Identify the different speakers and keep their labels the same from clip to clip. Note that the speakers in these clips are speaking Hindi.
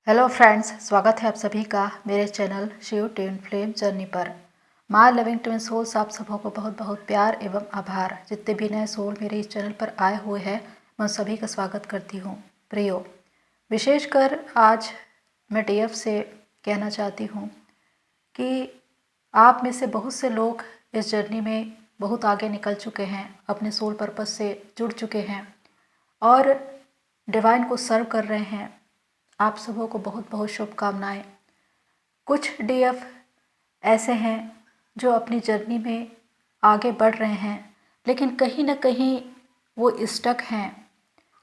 Speaker 1: हेलो फ्रेंड्स, स्वागत है आप सभी का मेरे channel Shiv twin flame journey पर। माय लविंग ट्विन सोल्स, आप सबों को बहुत बहुत प्यार एवं आभार। जितने भी नए सोल मेरे इस चैनल पर आए हुए हैं मैं सभी का स्वागत करती हूँ। प्रियो, विशेषकर आज मैं डीएफ से कहना चाहती हूँ कि आप में से बहुत से लोग इस जर्नी में बहुत आगे निकल चुके हैं, अपने सोल पर्पस से जुड़ चुके हैं और डिवाइन को सर्व कर रहे हैं। आप सबों को बहुत बहुत शुभकामनाएं। कुछ डीएफ ऐसे हैं जो अपनी जर्नी में आगे बढ़ रहे हैं, लेकिन कहीं ना कहीं वो स्टक हैं,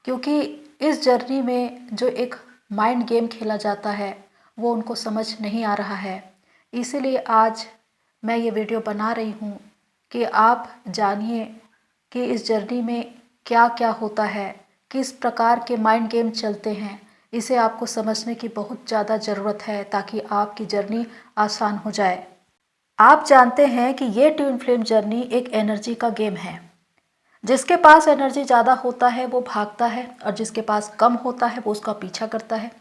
Speaker 1: क्योंकि इस जर्नी में जो एक माइंड गेम खेला जाता है वो उनको समझ नहीं आ रहा है। इसीलिए आज मैं ये वीडियो बना रही हूँ कि आप जानिए कि इस जर्नी में क्या क्या होता है, किस प्रकार के माइंड गेम चलते हैं। इसे आपको समझने की बहुत ज़्यादा ज़रूरत है ताकि आपकी जर्नी आसान हो जाए। आप जानते हैं कि ये ट्विन फ्लेम जर्नी एक एनर्जी का गेम है। जिसके पास एनर्जी ज़्यादा होता है वो भागता है और जिसके पास कम होता है वो उसका पीछा करता है।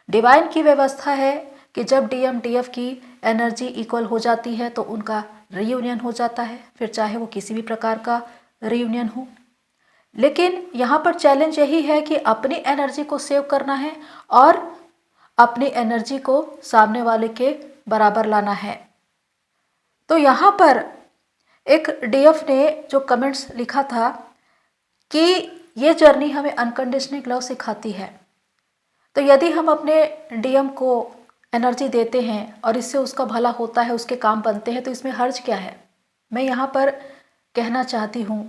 Speaker 1: डिवाइन की व्यवस्था है कि जब डीएम डीएफ की एनर्जी इक्वल हो जाती है तो उनका रीयूनियन हो जाता है, फिर चाहे वो किसी भी प्रकार का रीयूनियन हो। लेकिन यहाँ पर चैलेंज यही है कि अपनी एनर्जी को सेव करना है और अपनी एनर्जी को सामने वाले के बराबर लाना है। तो यहाँ पर एक डीएफ ने जो कमेंट्स लिखा था कि ये जर्नी हमें अनकंडीशनल लव सिखाती है। तो यदि हम अपने डीएम को एनर्जी देते हैं और इससे उसका भला होता है, उसके काम बनते हैं, तो इसमें हर्ज क्या है। मैं यहाँ पर कहना चाहती हूँ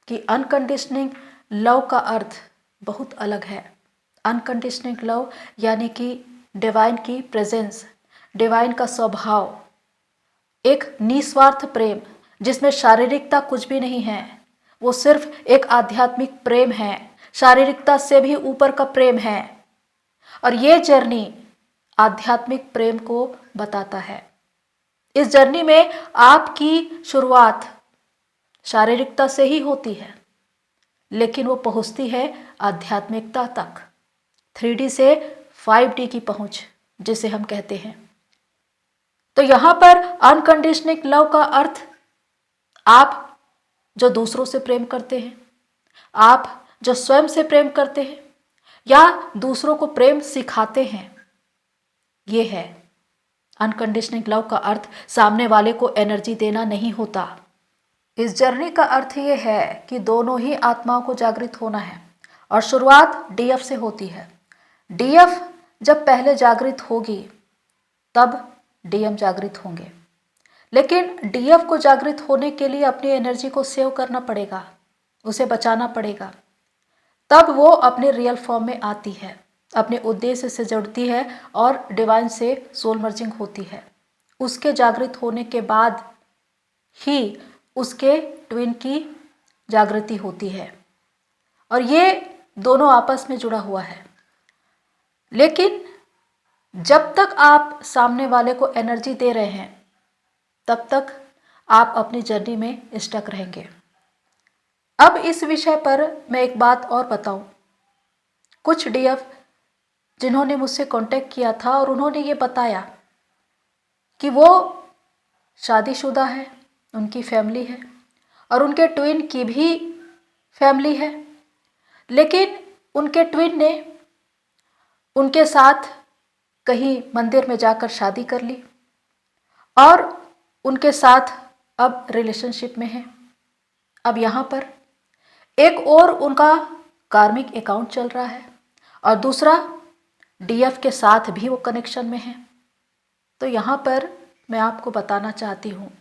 Speaker 1: कि अनकंडीशनल लव का अर्थ बहुत अलग है। अनकंडीशनल लव यानी कि डिवाइन की प्रेजेंस, डिवाइन का स्वभाव, एक निस्वार्थ प्रेम जिसमें शारीरिकता कुछ भी नहीं है। वो सिर्फ एक आध्यात्मिक प्रेम है, शारीरिकता से भी ऊपर का प्रेम है। और ये जर्नी आध्यात्मिक प्रेम को बताता है। इस जर्नी में आपकी शुरुआत शारीरिकता से ही होती है, लेकिन वो पहुंचती है आध्यात्मिकता तक। 3D से 5D की पहुंच जिसे हम कहते हैं। तो यहां पर अनकंडीशनल लव का अर्थ आप जो दूसरों से प्रेम करते हैं, आप जो स्वयं से प्रेम करते हैं या दूसरों को प्रेम सिखाते हैं, ये है। अनकंडीशनल लव का अर्थ सामने वाले को एनर्जी देना नहीं होता। इस जर्नी का अर्थ ये है कि दोनों ही आत्माओं को जागृत होना है और शुरुआत डीएफ से होती है। डीएफ जब पहले जागृत होगी तब डीएम जागृत होंगे, लेकिन डीएफ को जागृत होने के लिए अपनी एनर्जी को सेव करना पड़ेगा, उसे बचाना पड़ेगा। तब वो अपने रियल फॉर्म में आती है, अपने उद्देश्य से जुड़ती है और डिवाइन से सोल मर्जिंग होती है। उसके जागृत होने के बाद ही उसके ट्विन की जागृति होती है और ये दोनों आपस में जुड़ा हुआ है। लेकिन जब तक आप सामने वाले को एनर्जी दे रहे हैं तब तक आप अपनी जर्नी में स्टक रहेंगे। अब इस विषय पर मैं एक बात और बताऊं। कुछ डीएफ जिन्होंने मुझसे कांटेक्ट किया था और उन्होंने ये बताया कि वो शादीशुदा है, उनकी फैमिली है और उनके ट्विन की भी फैमिली है, लेकिन उनके ट्विन ने उनके साथ कहीं मंदिर में जाकर शादी कर ली और उनके साथ अब रिलेशनशिप में है। अब यहाँ पर एक और उनका कार्मिक अकाउंट चल रहा है और दूसरा डीएफ के साथ भी वो कनेक्शन में है। तो यहाँ पर मैं आपको बताना चाहती हूँ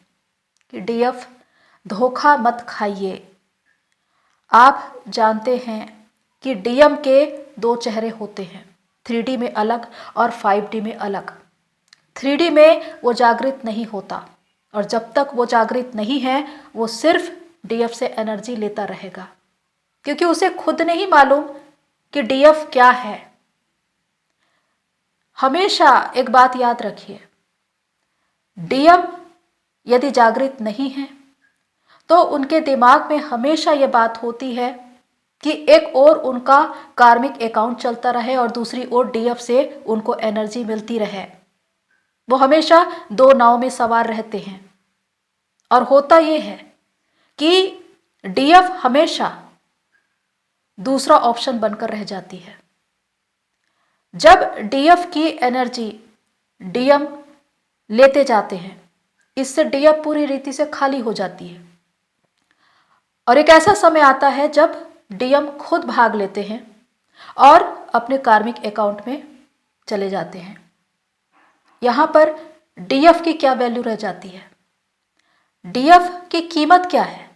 Speaker 1: कि डीएफ धोखा मत खाइए। आप जानते हैं कि डीएम के दो चेहरे होते हैं, 3D में अलग और 5D में अलग। 3D में वो जागृत नहीं होता और जब तक वो जागृत नहीं है वो सिर्फ डीएफ से एनर्जी लेता रहेगा, क्योंकि उसे खुद नहीं मालूम कि डीएफ क्या है। हमेशा एक बात याद रखिए, डीएम यदि जागृत नहीं है तो उनके दिमाग में हमेशा ये बात होती है कि एक ओर उनका कार्मिक अकाउंट चलता रहे और दूसरी ओर डीएफ से उनको एनर्जी मिलती रहे। वो हमेशा दो नाव में सवार रहते हैं। और होता ये है कि डीएफ हमेशा दूसरा ऑप्शन बनकर रह जाती है। जब डीएफ की एनर्जी डीएम लेते जाते हैं, इससे डीएफ पूरी रीति से खाली हो जाती है और एक ऐसा समय आता है जब डीएम खुद भाग लेते हैं और अपने कार्मिक अकाउंट में चले जाते हैं। यहां पर डीएफ की क्या वैल्यू रह जाती है, डीएफ की कीमत क्या है,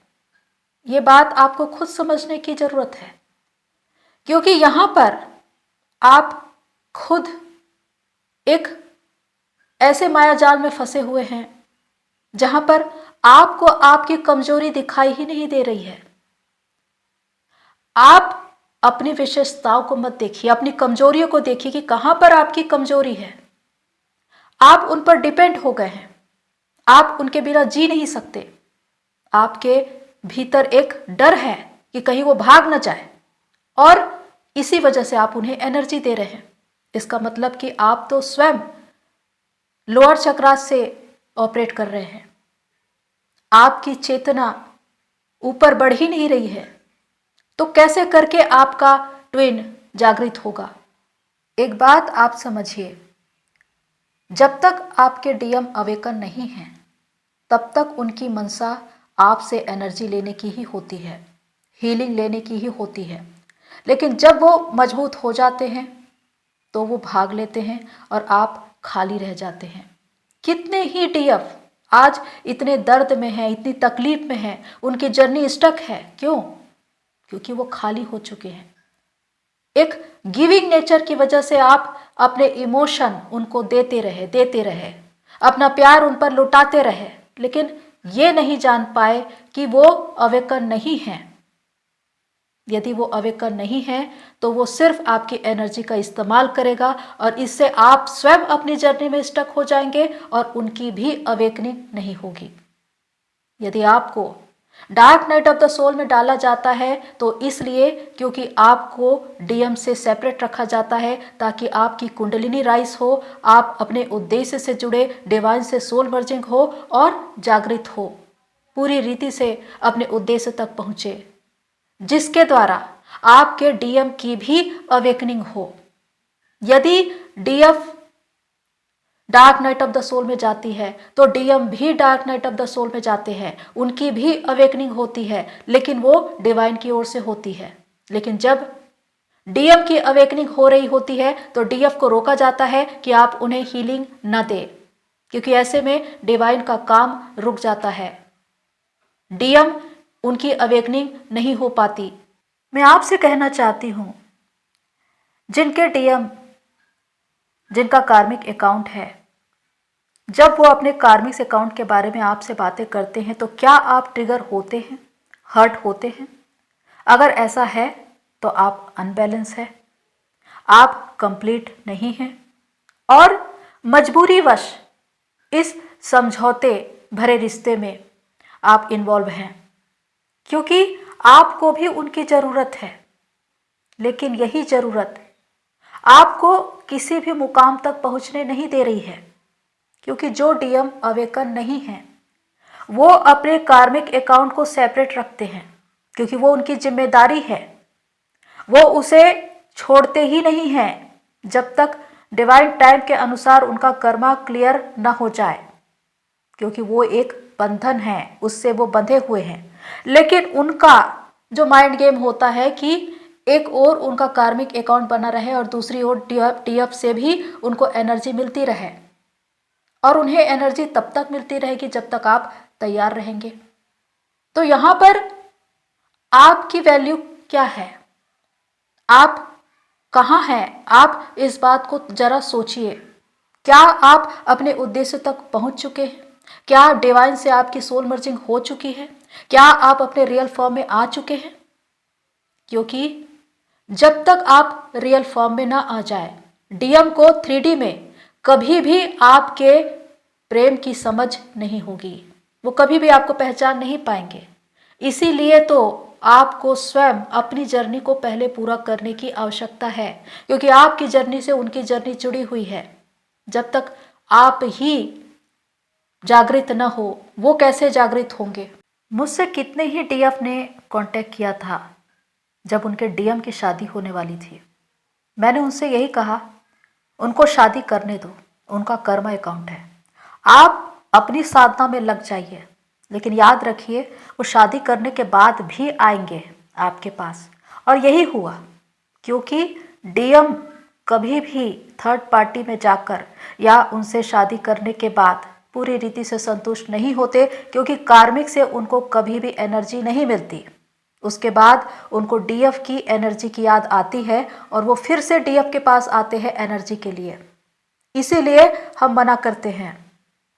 Speaker 1: ये बात आपको खुद समझने की जरूरत है। क्योंकि यहां पर आप खुद एक ऐसे मायाजाल में फंसे हुए हैं जहां पर आपको आपकी कमजोरी दिखाई ही नहीं दे रही है। आप अपनी विशेषताओं को मत देखिए, अपनी कमजोरियों को देखिए कि कहां पर आपकी कमजोरी है। आप उन पर डिपेंड हो गए हैं, आप उनके बिना जी नहीं सकते। आपके भीतर एक डर है कि कहीं वो भाग न जाए और इसी वजह से आप उन्हें एनर्जी दे रहे हैं। इसका मतलब कि आप तो स्वयं लोअर चक्रास से ऑपरेट कर रहे हैं। आपकी चेतना ऊपर बढ़ ही नहीं रही है, तो कैसे करके आपका ट्विन जागृत होगा। एक बात आप समझिए, जब तक आपके डीएम अवेकन नहीं हैं, तब तक उनकी मनसा आपसे एनर्जी लेने की ही होती है, हीलिंग लेने की ही होती है। लेकिन जब वो मजबूत हो जाते हैं तो वो भाग लेते हैं और आप खाली रह जाते हैं। कितने ही डीएफ आज इतने दर्द में हैं, इतनी तकलीफ में हैं, उनकी जर्नी स्टक है। क्यों? क्योंकि वो खाली हो चुके हैं। एक गिविंग नेचर की वजह से आप अपने इमोशन उनको देते रहे, अपना प्यार उन पर लुटाते रहे, लेकिन ये नहीं जान पाए कि वो अवेकन नहीं हैं। यदि वो अवेकन नहीं है तो वो सिर्फ आपकी एनर्जी का इस्तेमाल करेगा और इससे आप स्वयं अपनी जर्नी में स्टक हो जाएंगे और उनकी भी अवेकनिंग नहीं होगी। यदि आपको dark night of the soul में डाला जाता है तो इसलिए क्योंकि आपको डीएम से सेपरेट रखा जाता है ताकि आपकी कुंडलिनी राइज हो, आप अपने उद्देश्य से जुड़े डिवाइन से सोल मर्जिंग हो और जागृत हो, पूरी रीति से अपने उद्देश्य तक पहुंचे, जिसके द्वारा आपके डीएम की भी अवेकनिंग हो। यदि DF dark night of the soul में जाती है तो डीएम भी dark night of the soul में जाते हैं, उनकी भी अवेकनिंग होती है, लेकिन वो डिवाइन की ओर से होती है। लेकिन जब डीएम की अवेकनिंग हो रही होती है तो डीएफ को रोका जाता है कि आप उन्हें हीलिंग न दें, क्योंकि ऐसे में डिवाइन का काम रुक जाता है, डीएम उनकी अवेकनिंग नहीं हो पाती। मैं आपसे कहना चाहती हूं, जिनके डीएम जिनका कार्मिक अकाउंट है, जब वो अपने कार्मिक अकाउंट के बारे में आपसे बातें करते हैं तो क्या आप ट्रिगर होते हैं, हर्ट होते हैं? अगर ऐसा है तो आप अनबैलेंस है, आप कंप्लीट नहीं हैं और मजबूरीवश इस समझौते भरे रिश्ते में आप इन्वॉल्व हैं, क्योंकि आपको भी उनकी ज़रूरत है। लेकिन यही ज़रूरत आपको किसी भी मुकाम तक पहुंचने नहीं दे रही है, क्योंकि जो डीएम अवेकन नहीं है वो अपने कार्मिक अकाउंट को सेपरेट रखते हैं, क्योंकि वो उनकी जिम्मेदारी है। वो उसे छोड़ते ही नहीं हैं जब तक डिवाइन टाइम के अनुसार उनका कर्मा क्लियर न हो जाए, क्योंकि वो एक बंधन है, उससे वो बंधे हुए हैं। लेकिन उनका जो माइंड गेम होता है कि एक ओर उनका कार्मिक अकाउंट बना रहे और दूसरी ओर डीएफ से भी उनको एनर्जी मिलती रहे, और उन्हें एनर्जी तब तक मिलती रहेगी जब तक आप तैयार रहेंगे। तो यहां पर आपकी वैल्यू क्या है, आप कहां हैं? आप इस बात को जरा सोचिए। क्या आप अपने उद्देश्य तक पहुंच चुके हैं? क्या डिवाइन से आपकी सोल मर्जिंग हो चुकी है? क्या आप अपने रियल फॉर्म में आ चुके हैं? क्योंकि जब तक आप रियल फॉर्म में ना आ जाए, डीएम को 3D में कभी भी आपके प्रेम की समझ नहीं होगी, वो कभी भी आपको पहचान नहीं पाएंगे। इसीलिए तो आपको स्वयं अपनी जर्नी को पहले पूरा करने की आवश्यकता है, क्योंकि आपकी जर्नी से उनकी जर्नी जुड़ी हुई है। जब तक आप ही जागृत न हो, वो कैसे जागृत होंगे। मुझसे कितने ही डीएफ ने कांटेक्ट किया था जब उनके डीएम की शादी होने वाली थी। मैंने उनसे यही कहा, उनको शादी करने दो, उनका कर्मा अकाउंट है, आप अपनी साधना में लग जाइए। लेकिन याद रखिए, वो शादी करने के बाद भी आएंगे आपके पास। और यही हुआ, क्योंकि डीएम कभी भी थर्ड पार्टी में जाकर या उनसे शादी करने के बाद पूरी रीति से संतुष्ट नहीं होते, क्योंकि कार्मिक से उनको कभी भी एनर्जी नहीं मिलती। उसके बाद उनको डीएफ की एनर्जी की याद आती है और वो फिर से डीएफ के पास आते हैं एनर्जी के लिए। इसीलिए हम मना करते हैं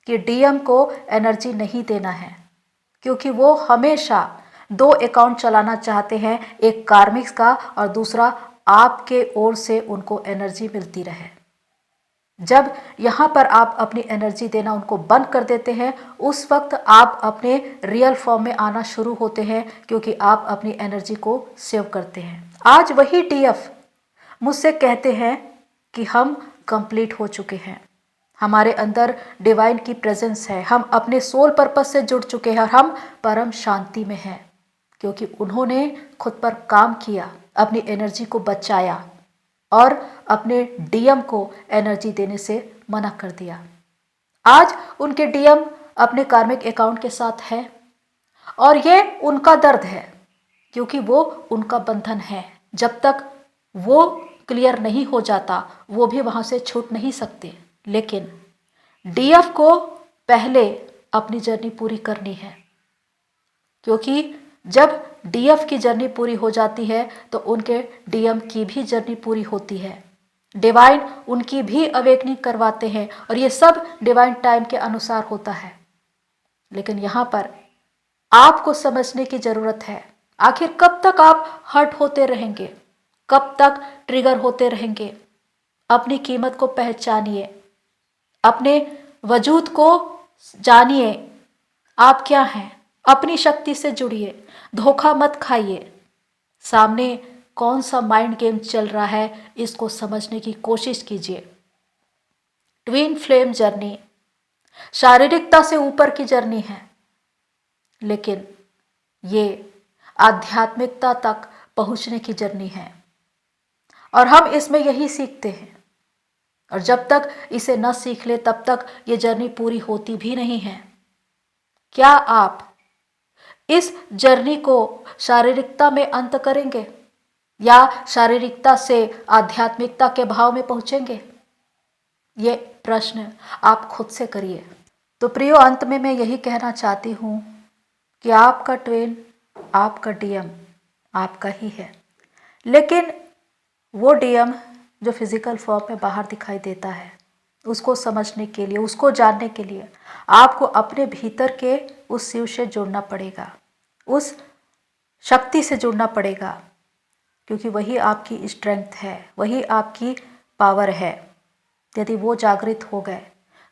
Speaker 1: कि डीएम को एनर्जी नहीं देना है, क्योंकि वो हमेशा दो अकाउंट चलाना चाहते हैं, एक कार्मिक्स का और दूसरा आपके ओर से उनको एनर्जी मिलती रहे। जब यहाँ पर आप अपनी एनर्जी देना उनको बंद कर देते हैं, उस वक्त आप अपने रियल फॉर्म में आना शुरू होते हैं, क्योंकि आप अपनी एनर्जी को सेव करते हैं। आज वही डीएफ मुझसे कहते हैं कि हम कंप्लीट हो चुके हैं, हमारे अंदर डिवाइन की प्रेजेंस है, हम अपने सोल पर्पस से जुड़ चुके हैं और हम परम शांति में हैं, क्योंकि उन्होंने खुद पर काम किया, अपनी एनर्जी को बचाया और अपने डीएम को एनर्जी देने से मना कर दिया। आज उनके डीएम अपने कार्मिक अकाउंट के साथ है और ये उनका दर्द है, क्योंकि वो उनका बंधन है। जब तक वो क्लियर नहीं हो जाता, वो भी वहाँ से छूट नहीं सकते। लेकिन डीएफ को पहले अपनी जर्नी पूरी करनी है, क्योंकि जब डीएफ की जर्नी पूरी हो जाती है तो उनके डीएम की भी जर्नी पूरी होती है। डिवाइन उनकी भी अवेकनिंग करवाते हैं और ये सब डिवाइन टाइम के अनुसार होता है। लेकिन यहाँ पर आपको समझने की ज़रूरत है, आखिर कब तक आप हर्ट होते रहेंगे, कब तक ट्रिगर होते रहेंगे। अपनी कीमत को पहचानिए, अपने वजूद को जानिए, आप क्या हैं, अपनी शक्ति से जुड़िए, धोखा मत खाइए। सामने कौन सा माइंड गेम चल रहा है, इसको समझने की कोशिश कीजिए। ट्विन फ्लेम जर्नी शारीरिकता से ऊपर की जर्नी है, लेकिन ये आध्यात्मिकता तक पहुंचने की जर्नी है और हम इसमें यही सीखते हैं। और जब तक इसे न सीख ले तब तक ये जर्नी पूरी होती भी नहीं है। क्या आप इस जर्नी को शारीरिकता में अंत करेंगे या शारीरिकता से आध्यात्मिकता के भाव में पहुंचेंगे? ये प्रश्न आप खुद से करिए। तो प्रियो, अंत में मैं यही कहना चाहती हूँ कि आपका ट्विन, आपका डीएम आपका ही है, लेकिन वो डीएम जो फिजिकल फॉर्म में बाहर दिखाई देता है, उसको समझने के लिए, उसको जानने के लिए आपको अपने भीतर के उस शिव से जुड़ना पड़ेगा, उस शक्ति से जुड़ना पड़ेगा, क्योंकि वही आपकी स्ट्रेंथ है, वही आपकी पावर है। यदि वो जागृत हो गए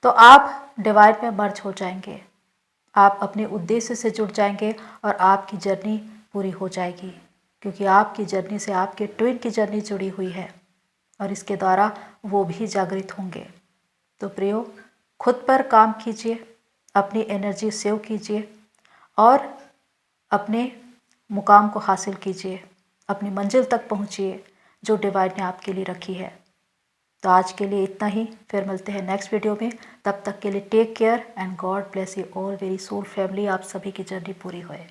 Speaker 1: तो आप डिवाइन में मर्ज हो जाएंगे, आप अपने उद्देश्य से जुड़ जाएंगे और आपकी जर्नी पूरी हो जाएगी, क्योंकि आपकी जर्नी से आपके ट्विन की जर्नी जुड़ी हुई है और इसके द्वारा वो भी जागृत होंगे। तो प्रियो, खुद पर काम कीजिए, अपनी एनर्जी सेव कीजिए और अपने मुकाम को हासिल कीजिए, अपनी मंजिल तक पहुंचिए जो डिवाइन ने आपके लिए रखी है। तो आज के लिए इतना ही, फिर मिलते हैं नेक्स्ट वीडियो में। तब तक के लिए take care and God bless you all very soul family. आप सभी की जर्नी पूरी होए।